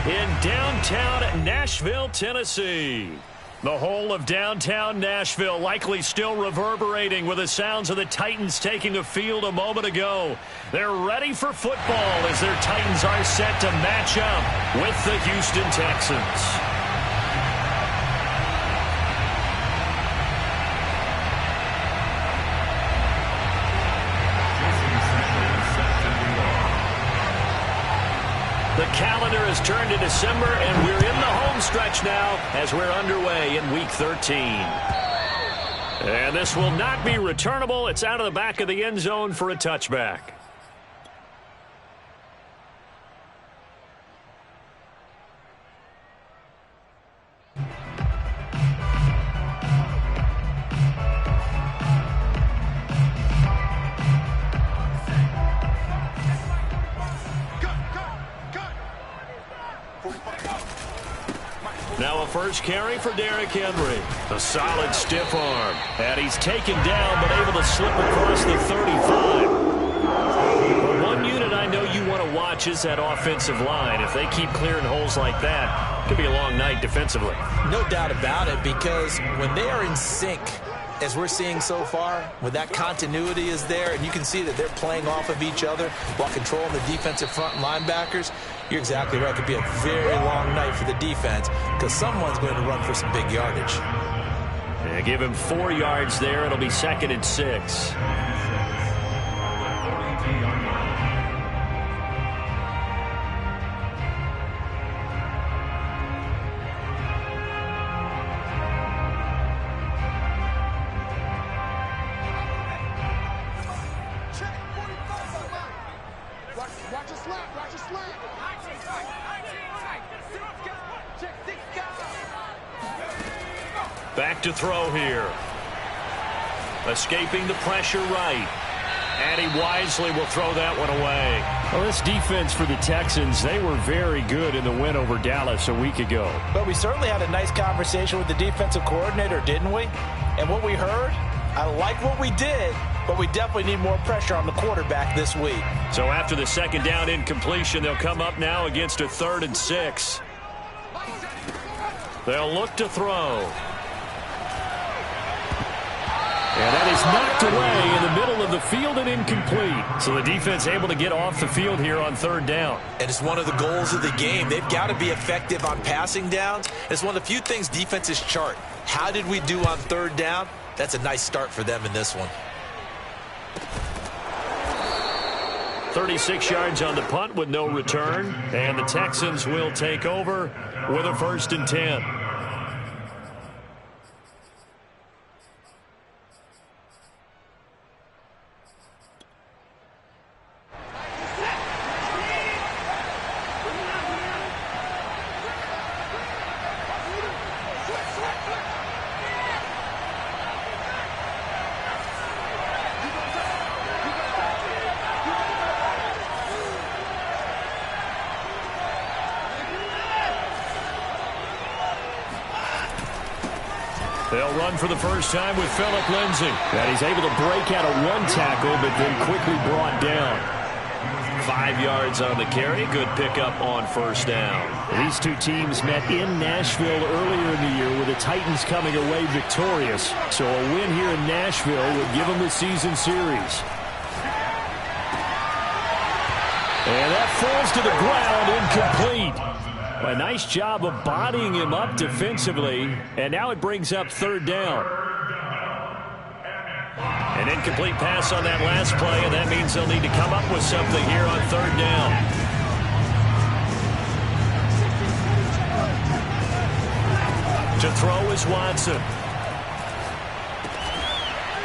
in downtown Nashville, Tennessee. The whole of downtown Nashville likely still reverberating with the sounds of the Titans taking the field a moment ago. They're ready for football as their Titans are set to match up with the Houston Texans. The calendar has turned to December, and we're in the home stretch now as we're underway in Week 13. And this will not be returnable. It's out of the back of the end zone for a touchback. Now a first carry for Derrick Henry. A solid stiff arm. And he's taken down but able to slip across the 35. But one unit I know you want to watch is that offensive line. If they keep clearing holes like that, it could be a long night defensively. No doubt about it, because when they are in sync, as we're seeing so far, when that continuity is there and you can see that they're playing off of each other while controlling the defensive front linebackers, you're exactly right. It could be a very long night for the defense because someone's going to run for some big yardage. Yeah, give him 4 yards there. It'll be 2nd and 6. Back to throw here. Escaping the pressure right. And he wisely will throw that one away. Well, this defense for the Texans, they were very good in the win over Dallas a week ago. But we certainly had a nice conversation with the defensive coordinator, didn't we? And what we heard, I like what we did, but we definitely need more pressure on the quarterback this week. So after the second down incompletion, they'll come up now against a 3rd and 6. They'll look to throw. And that is knocked away in the middle of the field and incomplete. So the defense able to get off the field here on 3rd down. And it's one of the goals of the game. They've got to be effective on passing downs. It's one of the few things defenses chart. How did we do on 3rd down? That's a nice start for them in this one. 36 yards on the punt with no return. And the Texans will take over with a 1st and 10. They'll run for the first time with Phillip Lindsay. And he's able to break out of 1 tackle, but then quickly brought down. 5 yards on the carry. Good pickup on 1st down. These two teams met in Nashville earlier in the year with the Titans coming away victorious. So a win here in Nashville would give them the season series. And that falls to the ground, incomplete. A nice job of bodying him up defensively, and now it brings up 3rd down. An incomplete pass on that last play, and that means they'll need to come up with something here on 3rd down. To throw is Watson.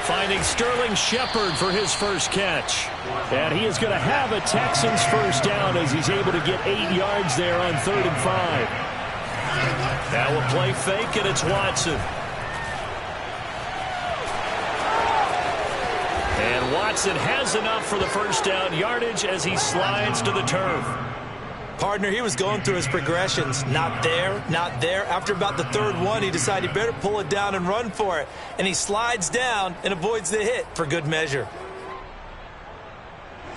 Finding Sterling Shepard for his first catch. And he is going to have a Texans 1st down as he's able to get 8 yards there on 3rd and 5. Now a play fake, and it's Watson. And Watson has enough for the 1st down yardage as he slides to the turf. Partner, he was going through his progressions. Not there, not there. After about the 3rd one, he decided he better pull it down and run for it. And he slides down and avoids the hit for good measure.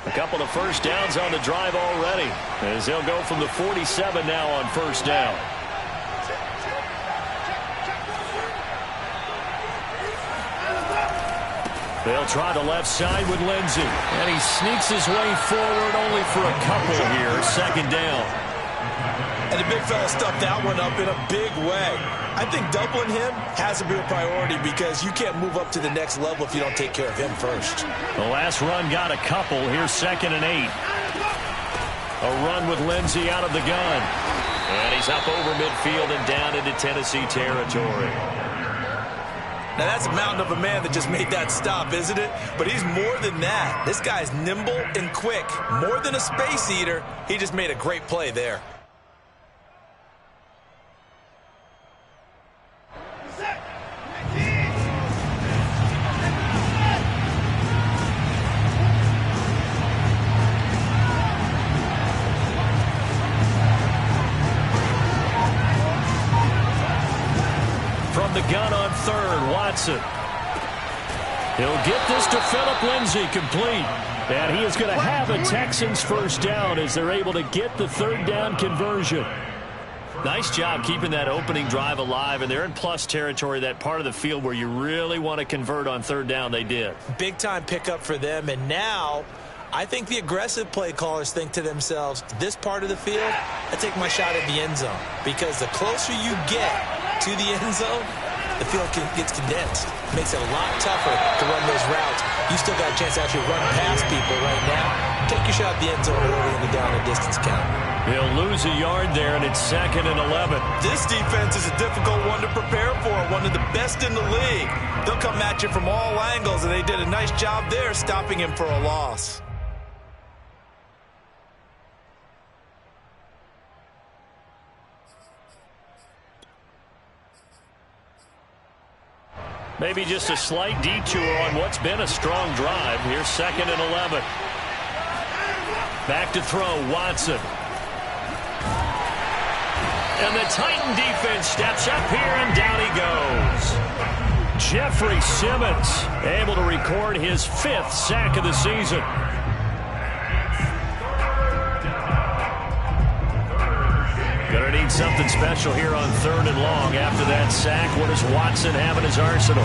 A couple of first downs on the drive already, as they'll go from the 47 now on first down. They'll try the left side with Lindsey. And he sneaks his way forward only for a couple here. Second down. And the big fella stuffed that one up in a big way. I think doubling him has to be a priority because you can't move up to the next level if you don't take care of him first. The last run got a couple. Here's 2nd and 8. A run with Lindsey out of the gun. And he's up over midfield and down into Tennessee territory. Now, that's a mountain of a man that just made that stop, isn't it? But he's more than that. This guy's nimble and quick. More than a space eater, he just made a great play there. The gun on 3rd, Watson. He'll get this to Phillip Lindsay, complete. And he is going to have a Texans first down as they're able to get the 3rd down conversion. Nice job keeping that opening drive alive, and they're in plus territory, that part of the field where you really want to convert on 3rd down. They did. Big time pickup for them, and now I think the aggressive play callers think to themselves, this part of the field, I take my shot at the end zone, because the closer you get to the end zone, the field gets condensed. Makes it a lot tougher to run those routes. You still got a chance to actually run past people right now. Take your shot at the end zone early in the down and distance count. He'll lose a yard there, and it's 2nd and 11. This defense is a difficult one to prepare for, one of the best in the league. They'll come at you from all angles, and they did a nice job there stopping him for a loss. Maybe just a slight detour on what's been a strong drive. Here's 2nd and 11. Back to throw, Watson. And the Titan defense steps up here, and down he goes. Jeffrey Simmons able to record his 5th sack of the season. Gonna need something special here on 3rd and long. After that sack, what does Watson have in his arsenal?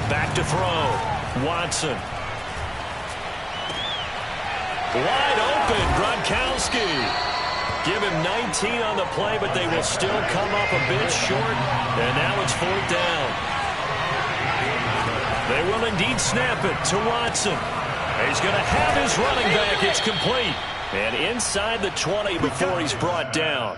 Back to throw. Watson. Wide open, Gronkowski. Give him 19 on the play, but they will still come up a bit short. And now it's 4th down. They will indeed snap it to Watson. He's going to have his running back. It's complete. And inside the 20 before he's brought down.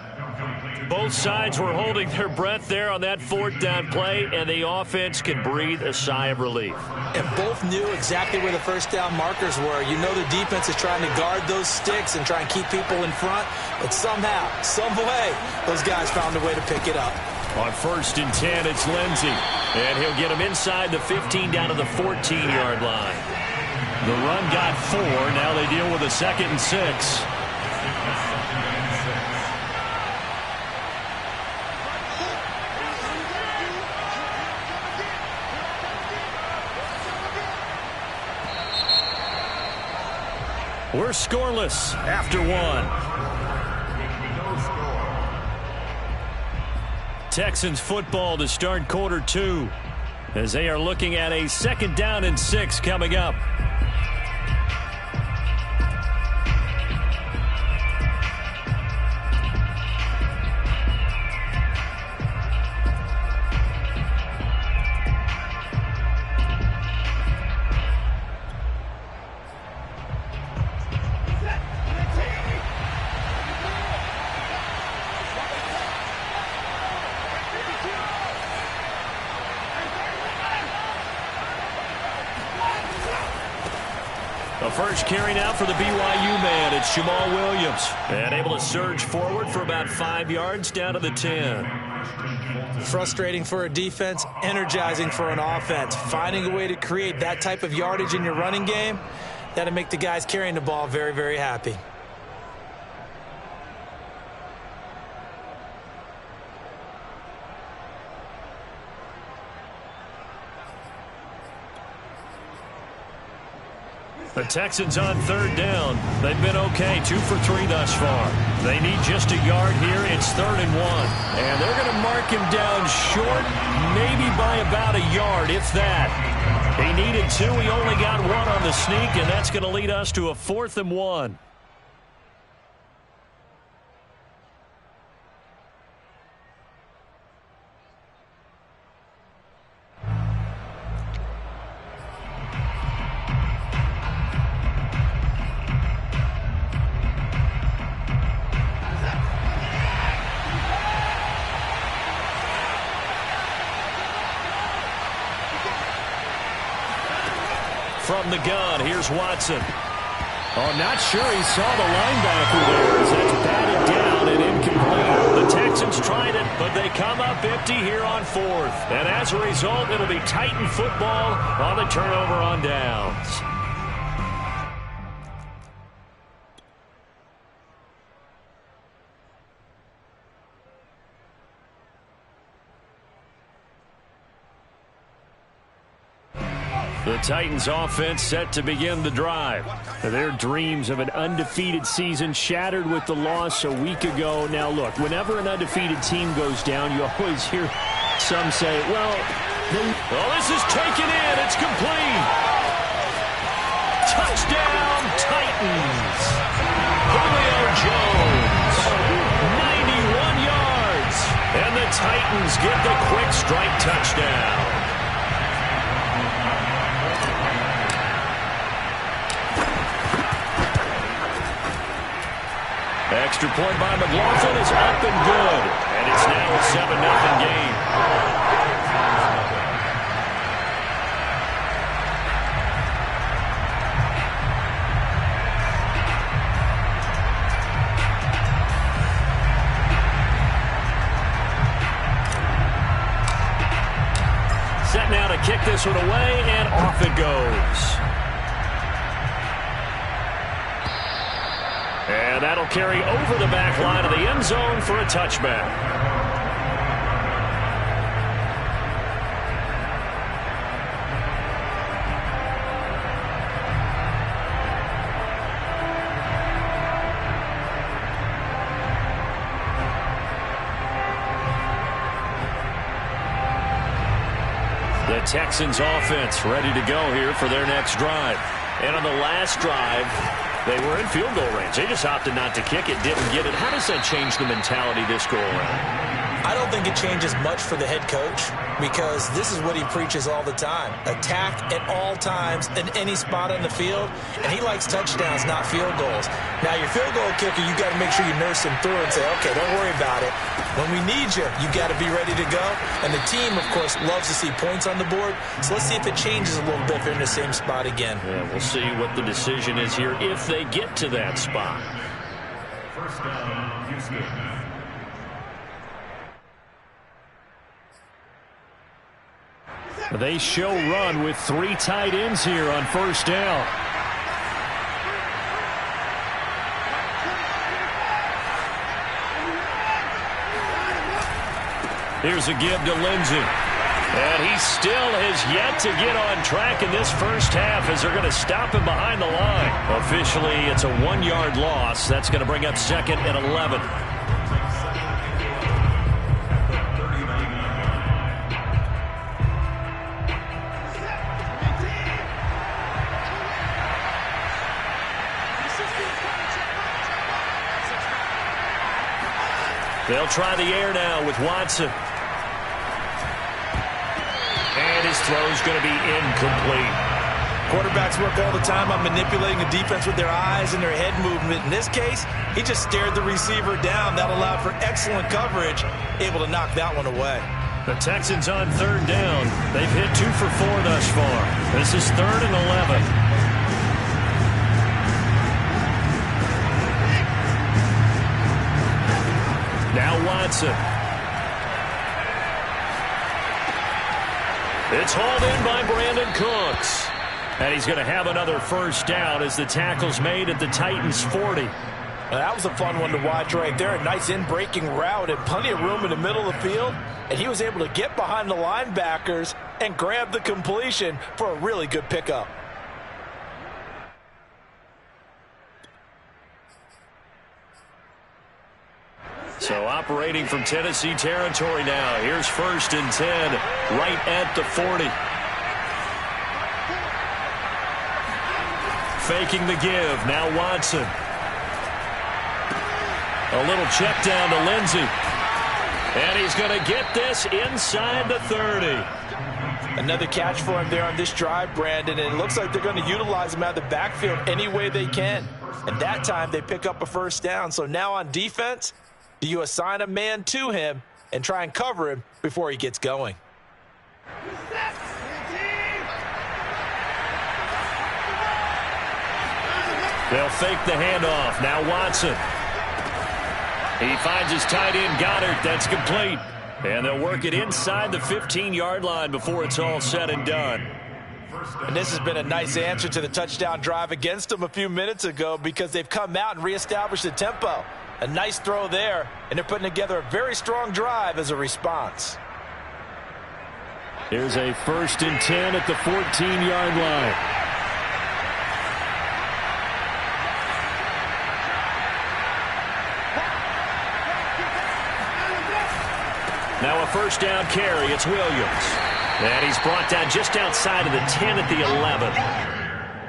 Both sides were holding their breath there on that 4th down play, and the offense can breathe a sigh of relief. And both knew exactly where the first down markers were. You know the defense is trying to guard those sticks and try and keep people in front. But somehow, some way, those guys found a way to pick it up. On 1st and 10, it's Lindsey. And he'll get him inside the 15 down to the 14-yard line. The run got 4. Now they deal with a 2nd and 6. We're scoreless after 1. Texans football to start quarter 2 as they are looking at a 2nd down and 6 coming up. The first carry now for the BYU man. It's Jamal Williams. And able to surge forward for about 5 yards down to the 10. Frustrating for a defense, energizing for an offense. Finding a way to create that type of yardage in your running game, that'll make the guys carrying the ball very, very happy. The Texans on third down. They've been okay, 2 for 3 thus far. They need just a yard here. It's 3rd and 1. And they're going to mark him down short, maybe by about a yard, if that. He needed 2. He only got 1 on the sneak, and that's going to lead us to a 4th and 1. From the gun, here's Watson. Oh, not sure he saw the linebacker there as that's batted down and incomplete. The Texans tried it, but they come up empty here on 4th. And as a result, it'll be Titan football on the turnover on downs. The Titans offense set to begin the drive. Their dreams of an undefeated season shattered with the loss a week ago. Now look, whenever an undefeated team goes down, you always hear some say, well, this is taken in. It's complete. Touchdown, Titans. Julio Jones, 91 yards. And the Titans get the quick strike touchdown. Extra point by McLaughlin is up and good. And it's now a 7-0 game. Set now to kick this one away, and off it goes. And that'll carry over the back line of the end zone for a touchback. The Texans offense ready to go here for their next drive. And on the last drive, they were in field goal range. They just opted not to kick it, didn't get it. How does that change the mentality this go around? I don't think it changes much for the head coach because this is what he preaches all the time. Attack at all times in any spot on the field, and he likes touchdowns, not field goals. Now, your field goal kicker, you got to make sure you nurse him through and say, okay, don't worry about it. When we need you, you got to be ready to go. And the team, of course, loves to see points on the board. So let's see if it changes a little bit if they're in the same spot again. Yeah, we'll see what the decision is here if they get to that spot. First down, Houston. They show run with 3 tight ends here on first down. Here's a give to Lindsey. And he still has yet to get on track in this first half as they're going to stop him behind the line. Officially, it's a 1-yard loss. That's going to bring up 2nd and 11. They'll try the air now with Watson. And his throw's going to be incomplete. Quarterbacks work all the time on manipulating a defense with their eyes and their head movement. In this case, he just stared the receiver down. That allowed for excellent coverage, able to knock that one away. The Texans on third down. They've hit 2 for 4 thus far. This is 3rd and 11. Now Watson. It's hauled in by Brandon Cooks. And he's going to have another first down as the tackle's made at the Titans' 40. That was a fun one to watch right there. A nice in-breaking route and plenty of room in the middle of the field. And he was able to get behind the linebackers and grab the completion for a really good pickup. So operating from Tennessee territory now. Here's 1st and 10 right at the 40. Faking the give. Now Watson. A little check down to Lindsey. And he's going to get this inside the 30. Another catch for him there on this drive, Brandon, and it looks like they're going to utilize him out of the backfield any way they can. And that time they pick up a 1st down. So now on defense, do you assign a man to him and try and cover him before he gets going? They'll fake the handoff. Now Watson. He finds his tight end, Goddard. That's complete. And they'll work it inside the 15-yard line before it's all said and done. And this has been a nice answer to the touchdown drive against them a few minutes ago because they've come out and reestablished the tempo. A nice throw there, and they're putting together a very strong drive as a response. Here's a 1st and 10 at the 14-yard line. Now a 1st down carry. It's Williams. And he's brought down just outside of the 10 at the 11.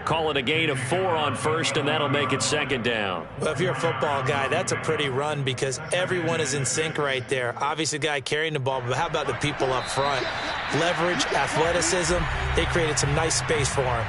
Call it a gain of 4 on 1st, and that'll make it 2nd down. Well, if you're a football guy, that's a pretty run because everyone is in sync right there. Obviously, the guy carrying the ball, but how about the people up front? Leverage, athleticism, they created some nice space for him.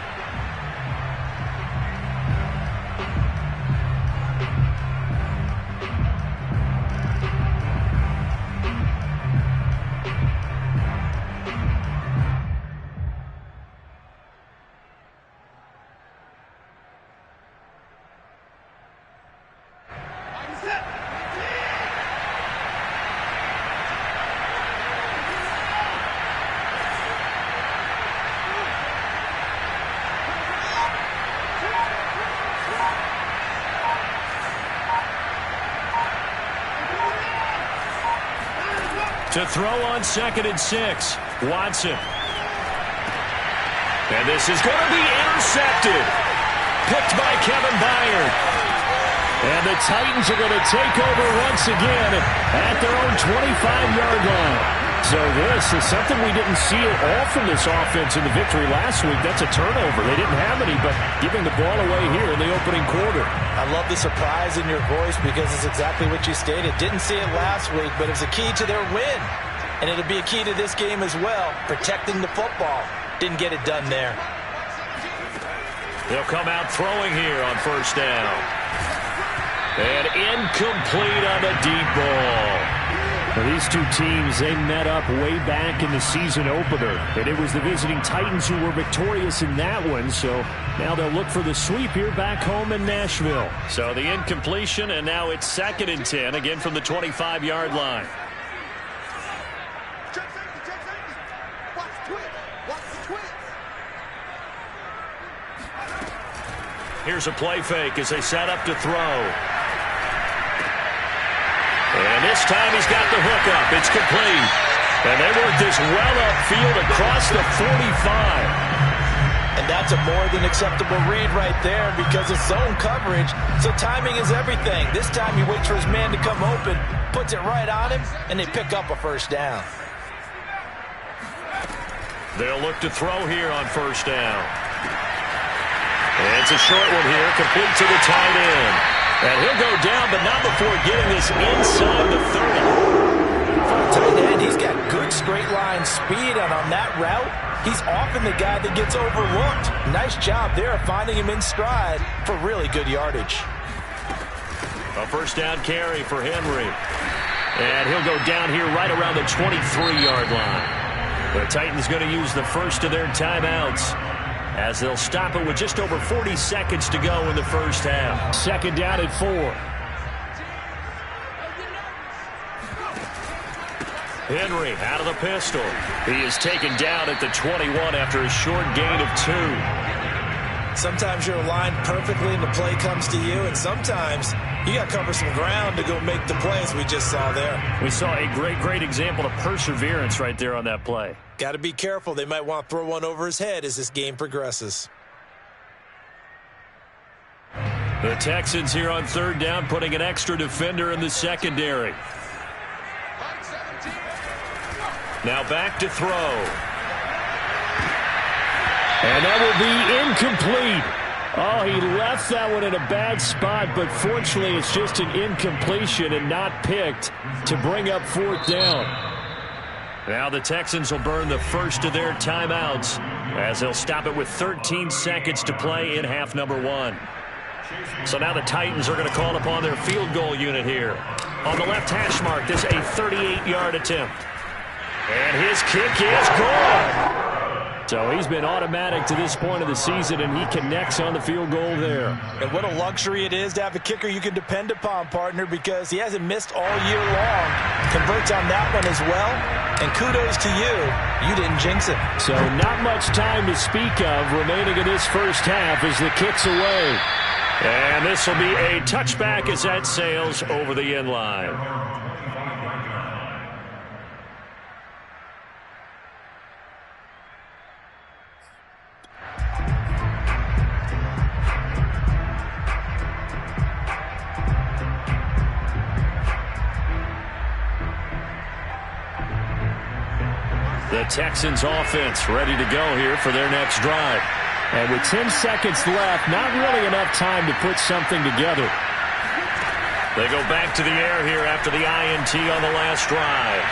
To throw on 2nd and 6, Watson. And this is going to be intercepted. Picked by Kevin Byard. And the Titans are going to take over once again at their own 25-yard line. So this is something we didn't see at all from this offense in the victory last week. That's a turnover. They didn't have any, but giving the ball away here in the opening quarter. I love the surprise in your voice because it's exactly what you stated. Didn't see it last week, but it was a key to their win. And it'll be a key to this game as well, protecting the football. Didn't get it done there. They'll come out throwing here on 1st down. And incomplete on a deep ball. Well, these two teams, they met up way back in the season opener. And it was the visiting Titans who were victorious in that one. So now they'll look for the sweep here back home in Nashville. So the incompletion, and now it's 2nd and 10, again from the 25-yard line. Here's a play fake as they set up to throw. And this time he's got the hook up. It's complete. And they work this well upfield across the 45. And that's a more than acceptable read right there because it's zone coverage, so timing is everything. This time he waits for his man to come open, puts it right on him, and they pick up a 1st down. They'll look to throw here on 1st down. And it's a short one here, complete to the tight end. And he'll go down, but not before getting this inside the 30. For a tight end, he's got good straight line speed, and on that route, he's often the guy that gets overlooked. Nice job there of finding him in stride for really good yardage. A 1st down carry for Henry. And he'll go down here right around the 23-yard line. The Titans going to use the first of their timeouts as they'll stop it with just over 40 seconds to go in the 1st half. 2nd down at 4. Henry out of the pistol. He is taken down at the 21 after a short gain of 2. Sometimes you're aligned perfectly and the play comes to you, and sometimes you got to cover some ground to go make the plays we just saw there. We saw a great example of perseverance right there on that play. Got to be careful. They might want to throw one over his head as this game progresses. The Texans here on 3rd down, putting an extra defender in the secondary. Now back to throw. And that will be incomplete. Oh, he left that one in a bad spot, but fortunately it's just an incompletion and not picked to bring up 4th down. Now the Texans will burn the first of their timeouts as they'll stop it with 13 seconds to play in half number 1. So now the Titans are going to call upon their field goal unit here. On the left hash mark, this is a 38-yard attempt. And his kick is good. So he's been automatic to this point of the season, and he connects on the field goal there. And what a luxury it is to have a kicker you can depend upon, partner, because he hasn't missed all year long. Converts on that one as well. And kudos to you. You didn't jinx it. So not much time to speak of remaining in this first half as the kick's away. And this will be a touchback as that sails over the end line. The Texans offense ready to go here for their next drive. And with 10 seconds left, not really enough time to put something together. They go back to the air here after the INT on the last drive.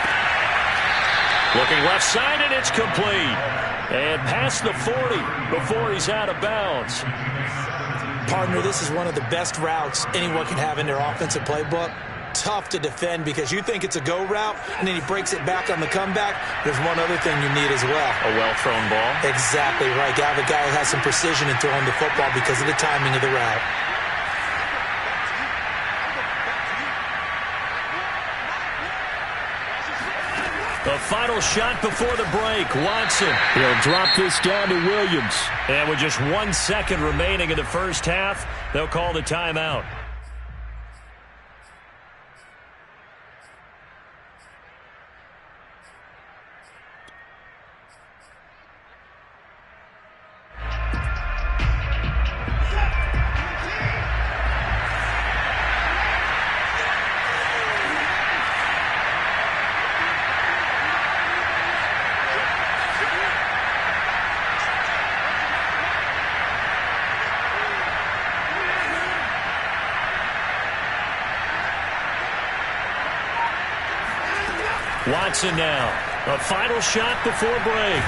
Looking left side, and it's complete. And past the 40 before he's out of bounds. Partner, this is one of the best routes anyone can have in their offensive playbook. Tough to defend because you think it's a go route, and then he breaks it back on the comeback. There's one other thing you need as well. A well-thrown ball? Exactly right. You have a guy who has some precision in throwing the football because of the timing of the route. The final shot before the break. Watson. He'll drop this down to Williams. And with just 1 second remaining in the first half, they'll call the timeout. Watson now. A final shot before break.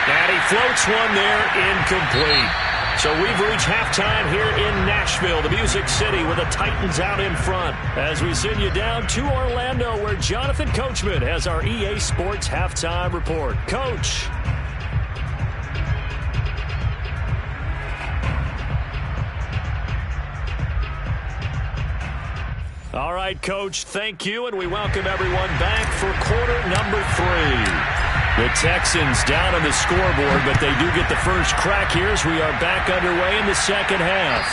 And he floats one there, incomplete. So we've reached halftime here in Nashville, the Music City, with the Titans out in front. As we send you down to Orlando, where Jonathan Coachman has our EA Sports halftime report. Coach. All right, Coach, thank you, and we welcome everyone back for quarter number 3. The Texans down on the scoreboard, but they do get the first crack here as we are back underway in the second half.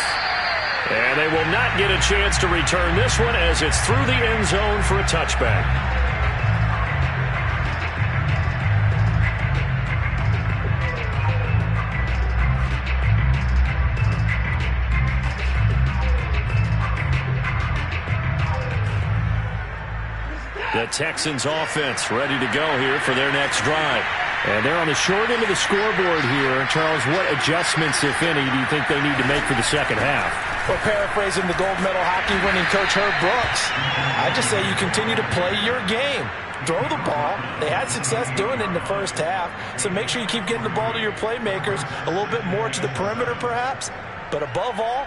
And they will not get a chance to return this one as it's through the end zone for a touchback. The Texans offense ready to go here for their next drive. And they're on the short end of the scoreboard here. Charles, what adjustments, if any, do you think they need to make for the second half? Well, paraphrasing the gold medal hockey winning coach Herb Brooks, I just say you continue to play your game. Throw the ball. They had success doing it in the first half, so make sure you keep getting the ball to your playmakers, a little bit more to the perimeter perhaps, but above all,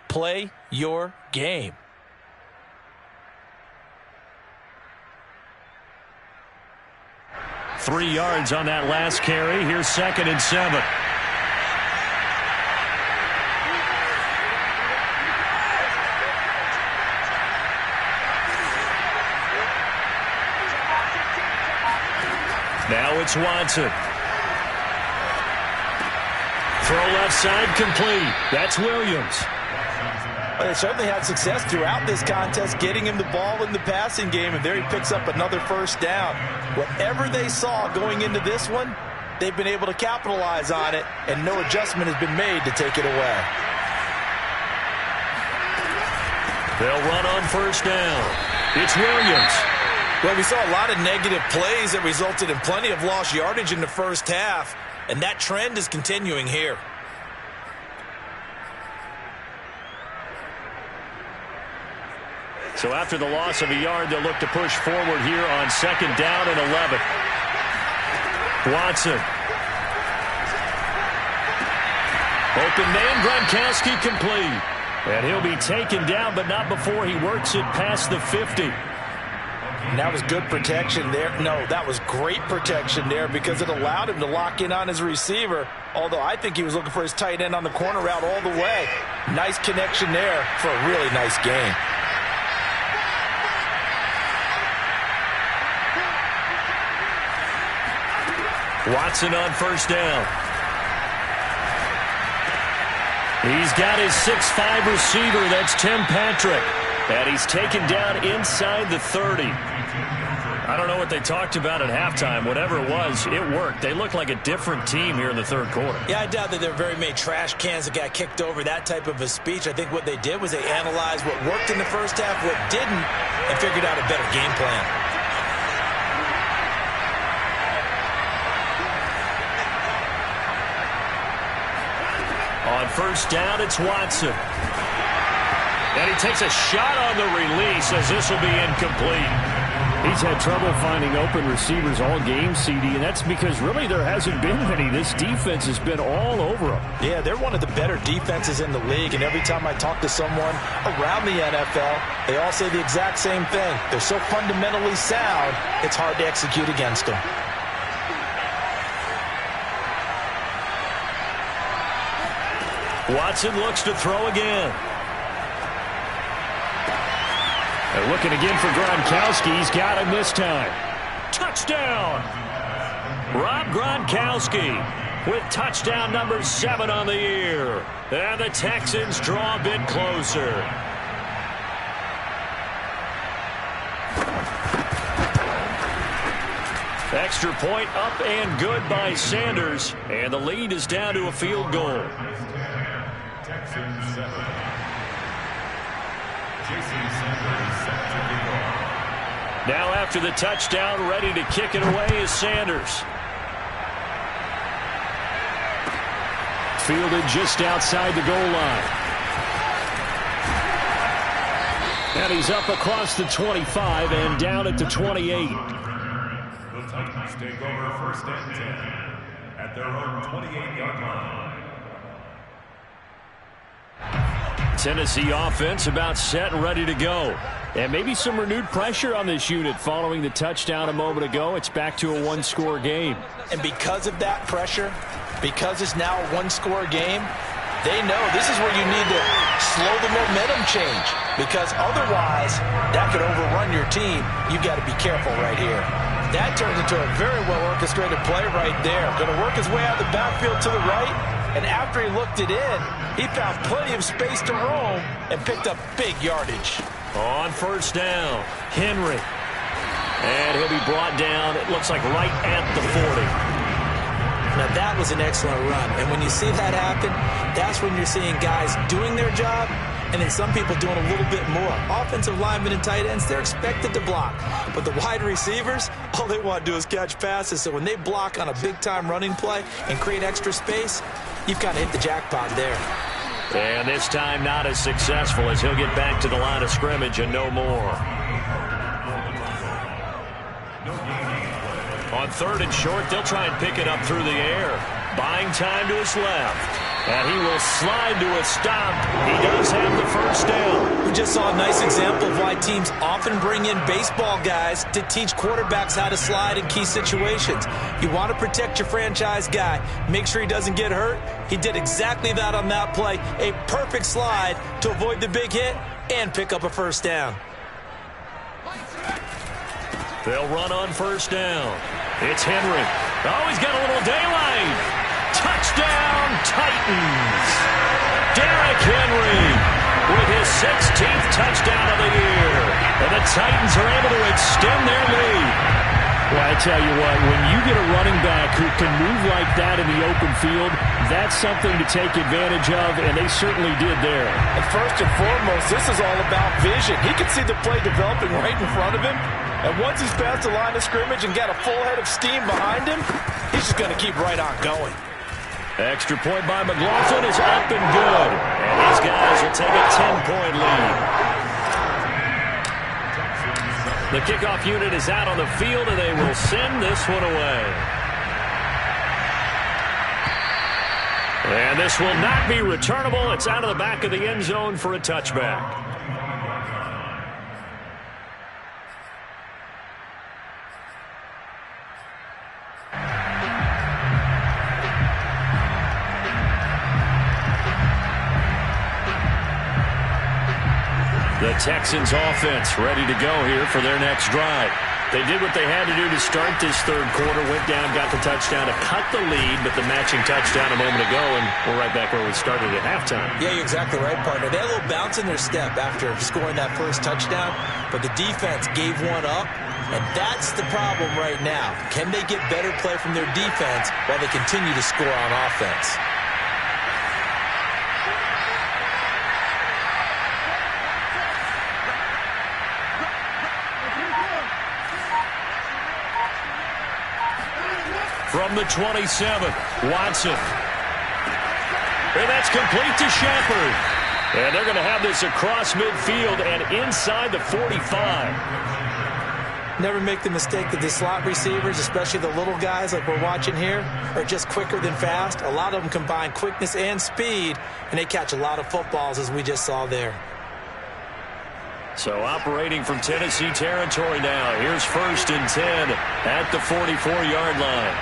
play your game. Three yards on that last carry. Here's 2nd and 7. Now it's Watson. Throw left side complete. That's Williams. Well, they certainly had success throughout this contest getting him the ball in the passing game, and there he picks up another first down. Whatever they saw going into this one, they've been able to capitalize on it, and no adjustment has been made to take it away. They'll run on first down. It's Williams. Well, we saw a lot of negative plays that resulted in plenty of lost yardage in the first half, and that trend is continuing here. So after the loss of a yard, they'll look to push forward here on 2nd down and 11. Watson. Open man, Gronkowski complete. And he'll be taken down, but not before he works it past the 50. And that was good protection there. No, that was great protection there because it allowed him to lock in on his receiver, although I think he was looking for his tight end on the corner route all the way. Nice connection there for a really nice game. Watson on 1st down. He's got his 6'5" receiver. That's Tim Patrick. And he's taken down inside the 30. I don't know what they talked about at halftime. Whatever it was, it worked. They look like a different team here in the 3rd quarter. Yeah, I doubt that there were very many trash cans that got kicked over, that type of a speech. I think what they did was they analyzed what worked in the first half, what didn't, and figured out a better game plan. On 1st down, it's Watson. And he takes a shot on the release as this will be incomplete. He's had trouble finding open receivers all game, CD, and that's because really there hasn't been many. This defense has been all over them. Yeah, they're one of the better defenses in the league, and every time I talk to someone around the NFL, they all say the exact same thing. They're so fundamentally sound, it's hard to execute against them. Watson looks to throw again. They're looking again for Gronkowski. He's got him this time. Touchdown! Rob Gronkowski with touchdown number 7 on the year. And the Texans draw a bit closer. Extra point up and good by Sanders. And the lead is down to a field goal. Now after the touchdown, ready to kick it away is Sanders. Fielded just outside the goal line. And he's up across the 25 and down at the 28. The Titans take over 1st and 10 at their own 28-yard line. Tennessee offense about set and ready to go. And maybe some renewed pressure on this unit following the touchdown a moment ago. It's back to a 1-score game. And because of that pressure, because it's now a 1-score game, they know this is where you need to slow the momentum change. Because otherwise, that could overrun your team. You've got to be careful right here. That turns into a very well-orchestrated play right there. Going to work his way out of the backfield to the right. And after he looked it in, he found plenty of space to roam and picked up big yardage. On 1st down, Henry. And he'll be brought down, it looks like right at the 40. Now that was an excellent run. And when you see that happen, that's when you're seeing guys doing their job and then some people doing a little bit more. Offensive linemen and tight ends, they're expected to block. But the wide receivers, all they want to do is catch passes. So when they block on a big-time running play and create extra space, you've kind of hit the jackpot there. And this time not as successful as he'll get back to the line of scrimmage and no more. On 3rd and short, they'll try and pick it up through the air. Buying time to his left. And he will slide to a stop. He does have the 1st down. We just saw a nice example of why teams often bring in baseball guys to teach quarterbacks how to slide in key situations. You want to protect your franchise guy. Make sure he doesn't get hurt. He did exactly that on that play. A perfect slide to avoid the big hit and pick up a 1st down. They'll run on 1st down. It's Henry. Oh, he's got a little daylight. Touchdown, Titans. Derrick Henry with his 16th touchdown of the year. And the Titans are able to extend their lead. Well, I tell you what, when you get a running back who can move like that in the open field, that's something to take advantage of, and they certainly did there. And first and foremost, this is all about vision. He could see the play developing right in front of him, And once he's past the line of scrimmage and got a full head of steam behind him, he's just going to keep right on going. Extra point by McLaughlin is up and good. And these guys will take a 10-point lead. The kickoff unit is out on the field, and they will send this one away. And this will not be returnable. It's out of the back of the end zone for a touchback. The Texans offense ready to go here for their next drive. They did what they had to do to start this third quarter, went down, got the touchdown to cut the lead, but the matching touchdown a moment ago, and we're right back where we started at halftime. Yeah, you're exactly right, partner. They had a little bounce in their step after scoring that first touchdown, but the defense gave one up, and that's the problem right now. Can they get better play from their defense while they continue to score on offense? From the 27, Watson. And that's complete to Shepard. And they're going to have this across midfield and inside the 45. Never make the mistake that the slot receivers, especially the little guys like we're watching here, are just quicker than fast. A lot of them combine quickness and speed, and they catch a lot of footballs, as we just saw there. So operating from Tennessee territory now. Here's 1st and 10 at the 44-yard line.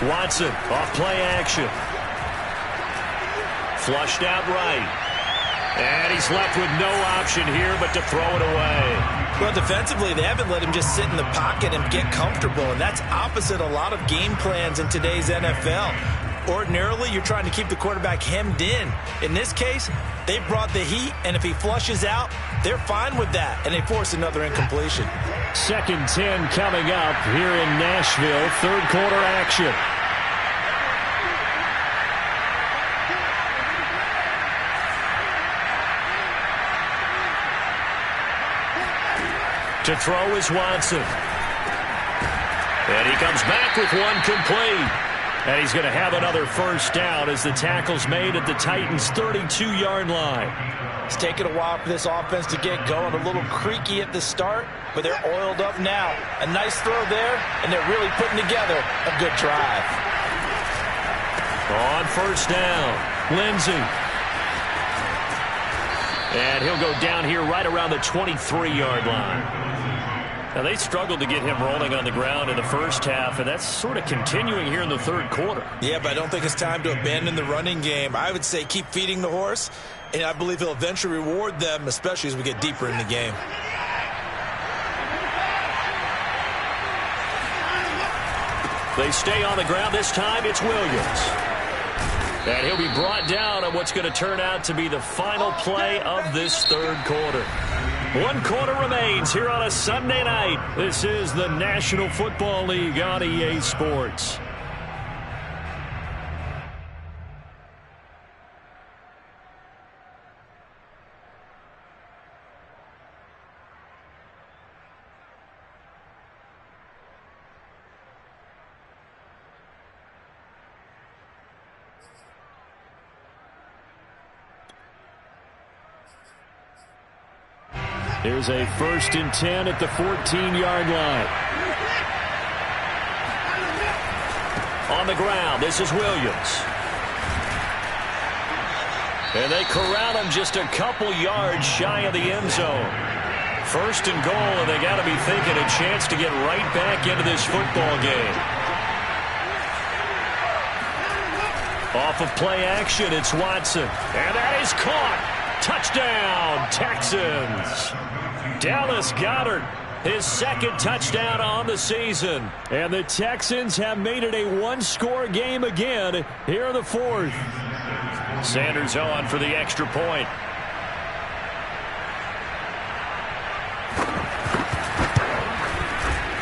Watson off play action. Flushed out right. And he's left with no option here but to throw it away. Well, defensively, they haven't let him just sit in the pocket and get comfortable, and that's opposite a lot of game plans in today's NFL. Ordinarily, you're trying to keep the quarterback hemmed in. In this case, they brought the heat, and if he flushes out, they're fine with that, and they force another incompletion. 2nd 10 coming up here in Nashville. Third quarter action. To throw is Watson. And he comes back with one complete. And he's going to have another first down as the tackle's made at the Titans' 32-yard line. It's taken a while for this offense to get going. A little creaky at the start, but they're oiled up now. A nice throw there, and they're really putting together a good drive. On first down, Lindsey. And he'll go down here right around the 23-yard line. Now, they struggled to get him rolling on the ground in the first half, and that's sort of continuing here in the third quarter. Yeah, but I don't think it's time to abandon the running game. I would say keep feeding the horse, and I believe he'll eventually reward them, especially as we get deeper in the game. They stay on the ground. This time it's Williams. And he'll be brought down on what's going to turn out to be the final play of this third quarter. 1 quarter remains here on a Sunday night. This is the National Football League on EA Sports. Here's a 1st and 10 at the 14-yard line. On the ground, this is Williams. And they corral him just a couple yards shy of the end zone. 1st and goal, and they got to be thinking a chance to get right back into this football game. Off of play action, it's Watson. And that is caught. Touchdown, Texans. Dallas Goedert, his 2nd touchdown on the season. And the Texans have made it a one-score game again here in the 4th. Sanders on for the extra point.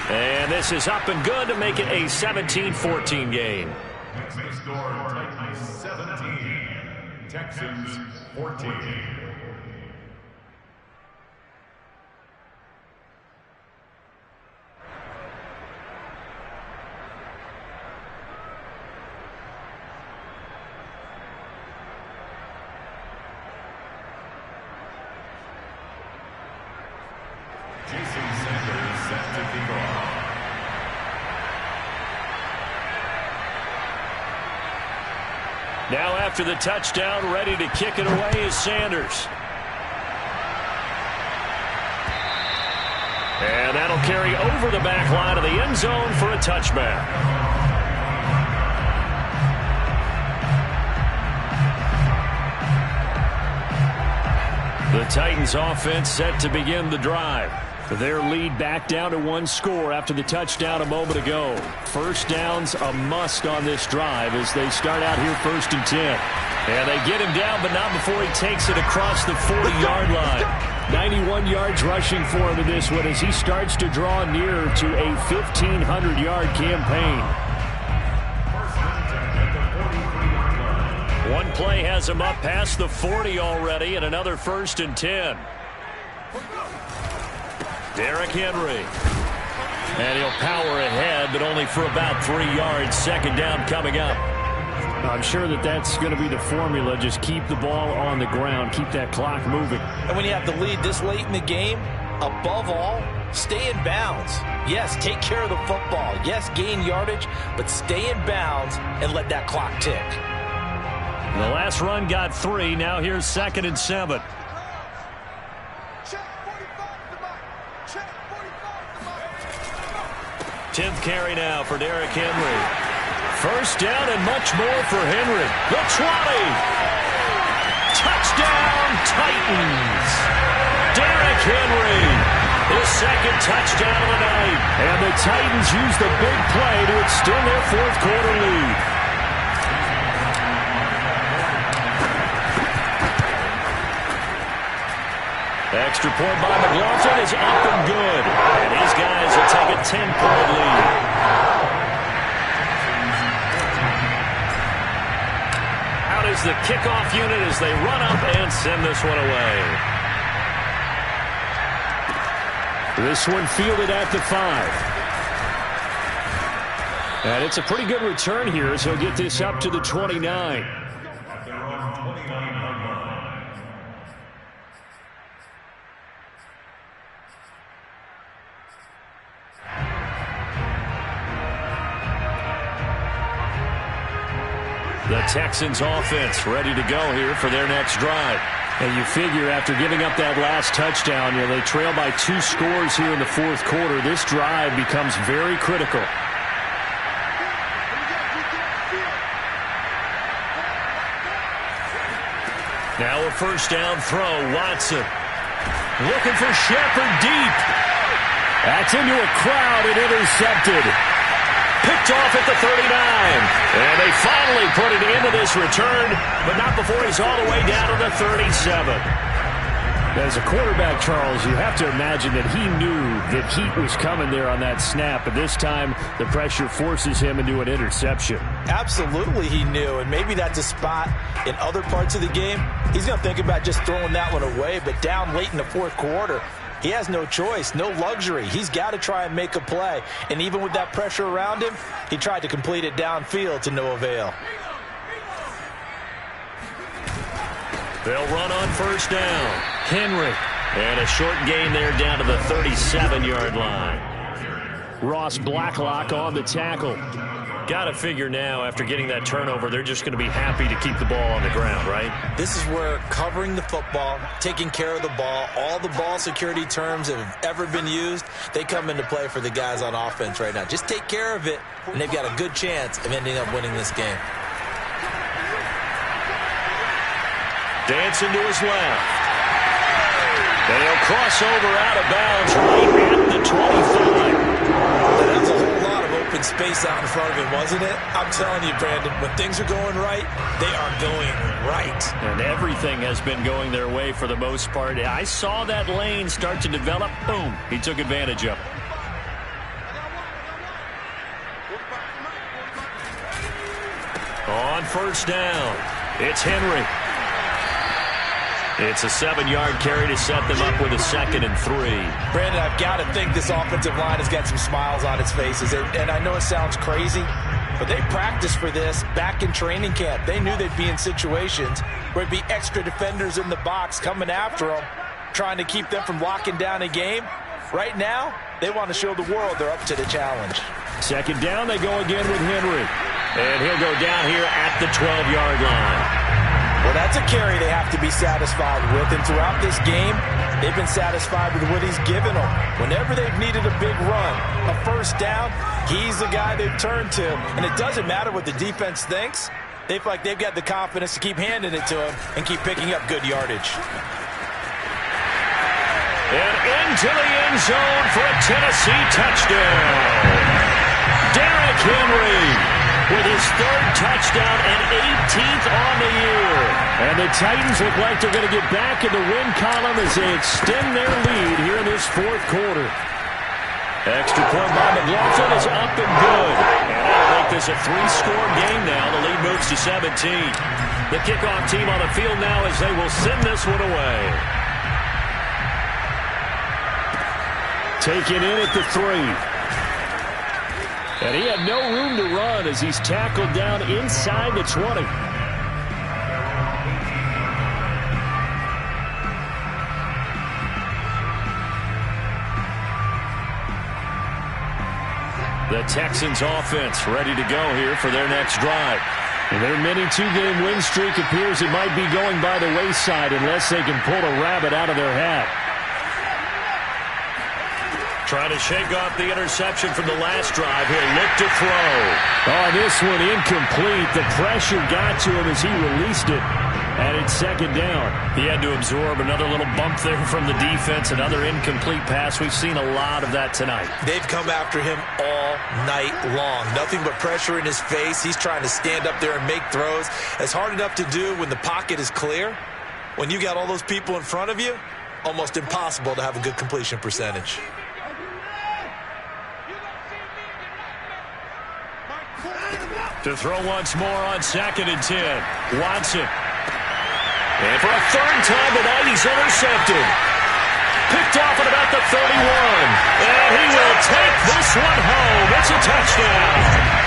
And this is up and good to make it a 17-14 game. Makes the score Titans 17, Texans 14. Now after the touchdown, ready to kick it away is Sanders. And that'll carry over the back line of the end zone for a touchback. The Titans offense set to begin the drive. Their lead back down to one score after the touchdown a moment ago. First down's a must on this drive as they start out here 1st and 10. And they get him down, but not before he takes it across the 40-yard line. 91 yards rushing for him in this one as he starts to draw nearer to a 1,500-yard campaign. One play has him up past the 40 already, and another 1st and 10. Derrick Henry. And he'll power ahead, but only for about 3 yards. Second down coming up. I'm sure that's going to be the formula. Just keep the ball on the ground. Keep that clock moving. And when you have the lead this late in the game, above all, stay in bounds. Yes, take care of the football. Yes, gain yardage, but stay in bounds and let that clock tick. The last run got 3. Now here's 2nd and 7. 10th carry now for Derrick Henry. First down and much more for Henry. The 20. Touchdown, Titans. Derrick Henry. His 2nd touchdown of the night. And the Titans use the big play to extend their 4th quarter lead. Extra point by McLaughlin is up and good. And these guys will take a 10-point lead. Out is the kickoff unit as they run up and send this one away. This one fielded at the 5. And it's a pretty good return here as he'll get this up to the 29. At their own 29-yard line. The Texans offense ready to go here for their next drive. And you figure after giving up that last touchdown, they trail by 2 scores here in the 4th quarter. This drive becomes very critical. Now a first down throw, Watson. Looking for Shepard deep. That's into a crowd and intercepted. Picked off at the 39. And they finally put it into this return, but not before he's all the way down to the 37. As a quarterback, Charles, you have to imagine that he knew that heat was coming there on that snap, but this time the pressure forces him into an interception. Absolutely he knew, and maybe that's a spot in other parts of the game. He's going to think about just throwing that one away, but down late in the 4th quarter, he has no choice, no luxury. He's got to try and make a play. And even with that pressure around him, he tried to complete it downfield to no avail. They'll run on first down. Henry. And a short gain there down to the 37-yard line. Ross Blacklock on the tackle. Got to figure now, after getting that turnover, they're just going to be happy to keep the ball on the ground, right? This is where covering the football, taking care of the ball, all the ball security terms that have ever been used, they come into play for the guys on offense right now. Just take care of it, and they've got a good chance of ending up winning this game. Dancing to his left. And he'll cross over out of bounds right at the 25. That's a whole lot of open space out in front of him, wasn't it? I'm telling you, Brandon, when things are going right, they are going right. And everything has been going their way for the most part. I saw that lane start to develop. Boom. He took advantage of it. On first down, it's Henry. It's a 7-yard carry to set them up with a 2nd and 3. Brandon, I've got to think this offensive line has got some smiles on its faces. And I know it sounds crazy, but they practiced for this back in training camp. They knew they'd be in situations where it'd be extra defenders in the box coming after them, trying to keep them from locking down a game. Right now, they want to show the world they're up to the challenge. 2nd down, they go again with Henry. And he'll go down here at the 12-yard line. Well, that's a carry they have to be satisfied with. And throughout this game, they've been satisfied with what he's given them. Whenever they've needed a big run, a first down, he's the guy they've turned to. And it doesn't matter what the defense thinks. They feel like they've got the confidence to keep handing it to him and keep picking up good yardage. And into the end zone for a Tennessee touchdown. Derrick Henry with his 3rd touchdown and 18th on the year. And the Titans look like they're going to get back in the win column as they extend their lead here in this 4th quarter. Extra point by McLaughlin is up and good. And that'll make this a 3-score game now. The lead moves to 17. The kickoff team on the field now as they will send this one away. Taken in at the 3. And he had no room to run as he's tackled down inside the 20. The Texans offense ready to go here for their next drive. And their mini 2-game win streak appears it might be going by the wayside unless they can pull a rabbit out of their hat. Trying to shake off the interception from the last drive. He'll look to throw. Oh, this one incomplete. The pressure got to him as he released it. And it's 2nd down. He had to absorb another little bump there from the defense. Another incomplete pass. We've seen a lot of that tonight. They've come after him all night long. Nothing but pressure in his face. He's trying to stand up there and make throws. It's hard enough to do when the pocket is clear. When you got all those people in front of you, almost impossible to have a good completion percentage. To throw once more on 2nd and 10. Watson. And for a 3rd time tonight, he's intercepted. Picked off at about the 31. And he will take this one home. It's a touchdown.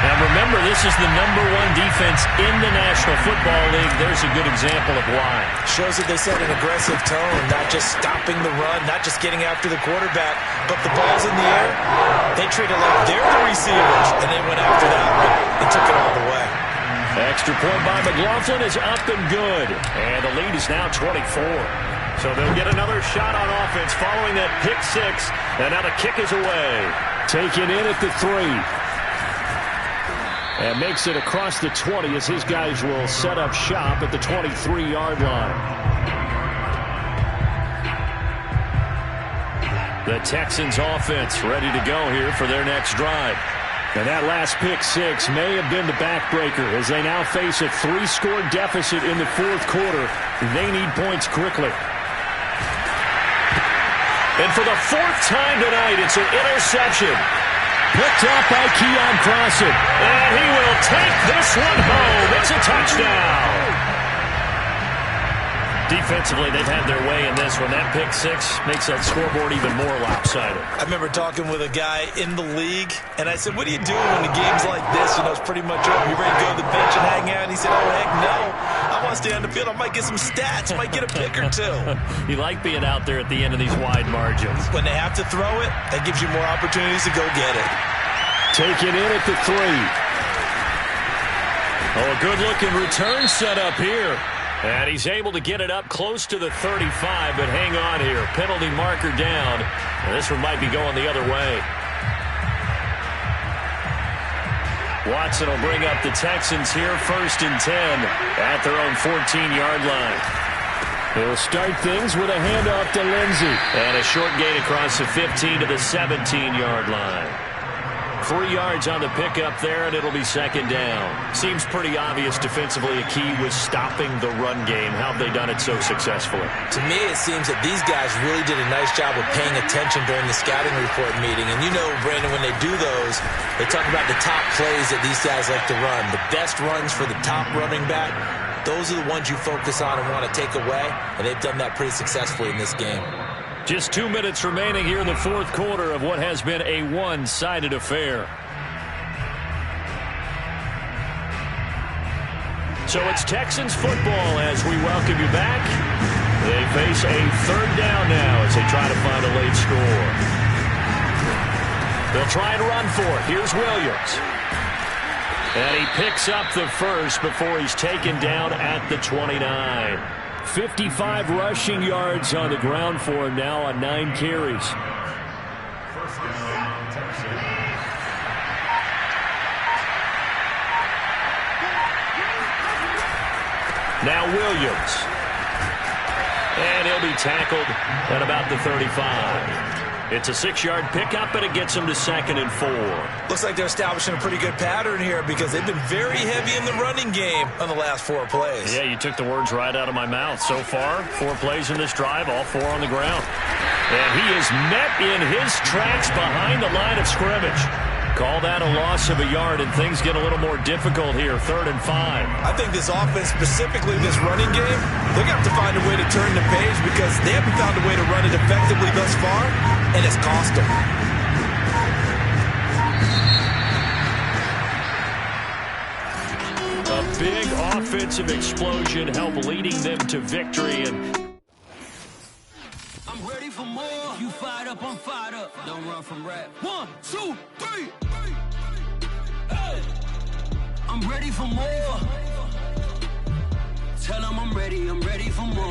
Now remember, this is the #1 defense in the National Football League. There's a good example of why. Shows that they set an aggressive tone, not just stopping the run, not just getting after the quarterback, but the ball's in the air. They treat it like they're the receivers, and they went after that one and took it all the way. Extra point by McLaughlin is up and good. And the lead is now 24. So they'll get another shot on offense following that pick 6. And now the kick is away. Taken in at the 3. And makes it across the 20 as his guys will set up shop at the 23-yard line. The Texans offense ready to go here for their next drive. And that last pick 6 may have been the backbreaker as they now face a 3-score deficit in the 4th quarter. They need points quickly. And for the 4th time tonight, it's an interception. Picked up by Keon Crossen. And he will take this one home. It's a touchdown. Defensively, they've had their way in this one. That pick 6 makes that scoreboard even more lopsided. I remember talking with a guy in the league, and I said, what are you doing when the game's like this? You know, it's pretty much over. You ready to go to the bench and hang out? And he said, oh, heck no. I want to stay on the field. I might get some stats. I might get a pick or 2. You like being out there at the end of these wide margins. When they have to throw it, that gives you more opportunities to go get it. Taken in at the 3. Oh, a good-looking return set up here. And he's able to get it up close to the 35, but hang on here. Penalty marker down. And this one might be going the other way. Watson will bring up the Texans here, 1st and 10 at their own 14-yard line. He'll start things with a handoff to Lindsey. And a short gain across the 15 to the 17-yard line. 3 yards on the pickup there, and it'll be second down. Seems pretty obvious defensively a key was stopping the run game. How have they done it so successfully? To me, it seems that these guys really did a nice job of paying attention during the scouting report meeting. And you know, Brandon, when they do those, they talk about the top plays that these guys like to run. The best runs for the top running back, those are the ones you focus on and want to take away. And they've done that pretty successfully in this game. Just 2 minutes remaining here in the fourth quarter of what has been a one-sided affair. So it's Texans football as we welcome you back. They face a third down now as they try to find a late score. They'll try and run for it. Here's Williams. And he picks up the first before he's taken down at the 29. 55 rushing yards on the ground for him now on 9 carries. Now Williams. And he'll be tackled at about the 35. It's a 6-yard pickup, and it gets him to 2nd and 4. Looks like they're establishing a pretty good pattern here because they've been very heavy in the running game on the last 4 plays. Yeah, you took the words right out of my mouth. So far, 4 plays in this drive, all 4 on the ground. And he is met in his tracks behind the line of scrimmage. Call that a loss of a yard, and things get a little more difficult here, 3rd and 5. I think this offense, specifically this running game, they're going to have to find a way to turn the page because they haven't found a way to run it effectively thus far, and it's cost them. A big offensive explosion helped leading them to victory. And I'm ready for more. You fired up, I'm fired up. Don't run from rap. 1, 2, 3. Hey. I'm ready for more. Tell them I'm ready for more.